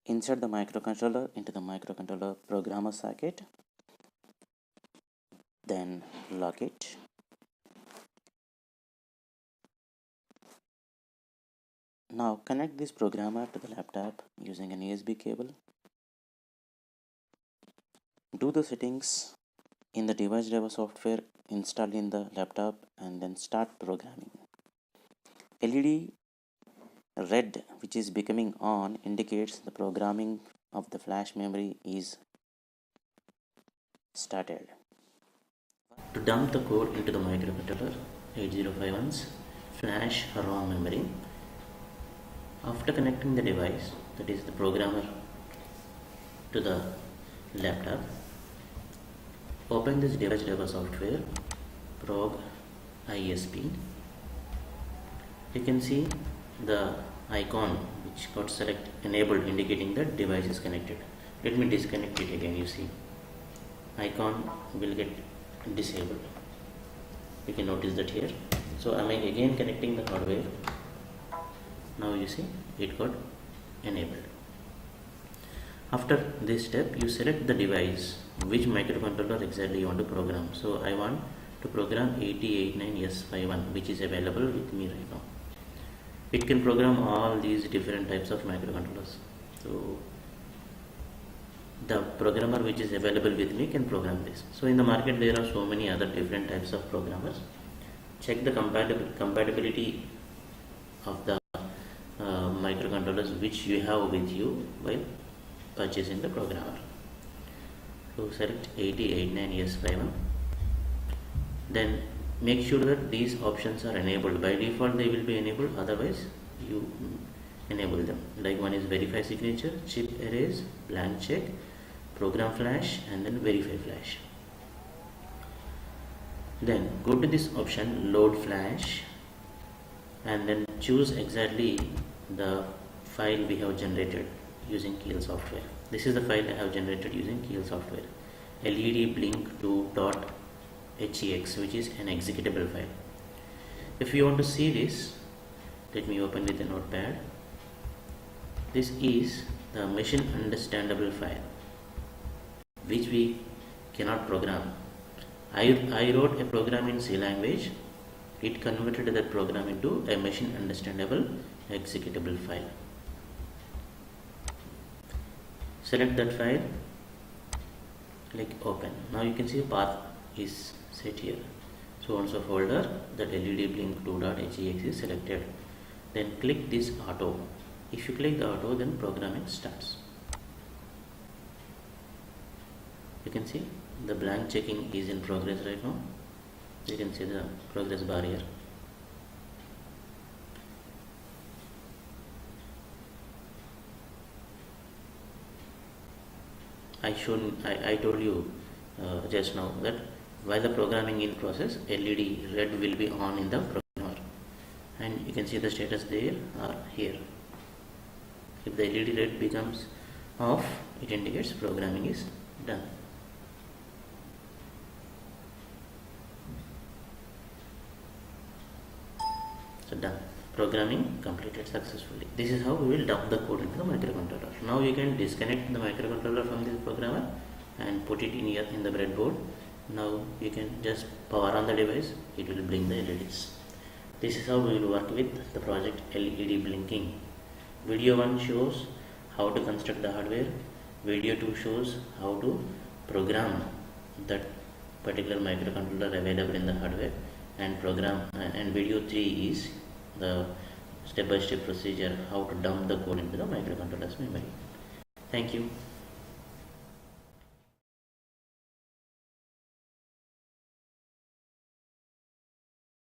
insert the microcontroller into the microcontroller programmer socket, then lock it. Now connect this programmer to the laptop using an USB cable. Do the settings in the device driver software installed in the laptop and then start programming. LED red, which is becoming on, indicates the programming of the flash memory is started. To dump the code into the microcontroller 8051's flash ROM memory, after connecting the device, that is the programmer, to the laptop, open this device driver software, prog ISP. You can see the icon which got select enabled, indicating that device is connected. Let me disconnect it again. You see icon will get disabled. You can notice that here. So I am again connecting the hardware. Now you see it got enabled. After this step, you select the device, which microcontroller exactly you want to program. So I want to program 8089S51, which is available with me right now. It can program all these different types of microcontrollers. So the programmer which is available with me can program this. So in the market there are so many other different types of programmers. Check the compatibility of the microcontrollers which you have with you while purchasing the programmer. So select 8089S51. Then make sure that these options are enabled. By default they will be enabled, otherwise you enable them. Like one is verify signature, chip erase, blank check, program flash, and then verify flash. Then go to this option load flash and then choose exactly the file we have generated using Keil software. This is the file I have generated using Keil software, LED blink 2.hex, which is an executable file. If you want to see this, let me open with a notepad. This is the machine understandable file which we cannot program. I wrote a program in C language. It converted that program into a machine understandable executable file. Select that file, click open. Now you can see the path is set here. So also folder, that LED blink 2.hex is selected. Then click this auto. If you click the auto, then programming starts. You can see the blank checking is in progress right now. You can see the progress bar here. I told you just now that while the programming in process, LED red will be on in the programmer, and you can see the status there or here. If the LED red becomes off, it indicates programming is done. So done. Programming completed successfully. This is how we will dump the code into the microcontroller. Now you can disconnect the microcontroller from this programmer and put it in the breadboard. Now you can just power on the device, it will blink the LEDs. This is how we will work with the project LED blinking. Video 1 shows how to construct the hardware. Video 2 shows how to program that particular microcontroller available in the hardware, and video 3 is the step-by-step procedure how to dump the code into the microcontroller's memory. Thank you.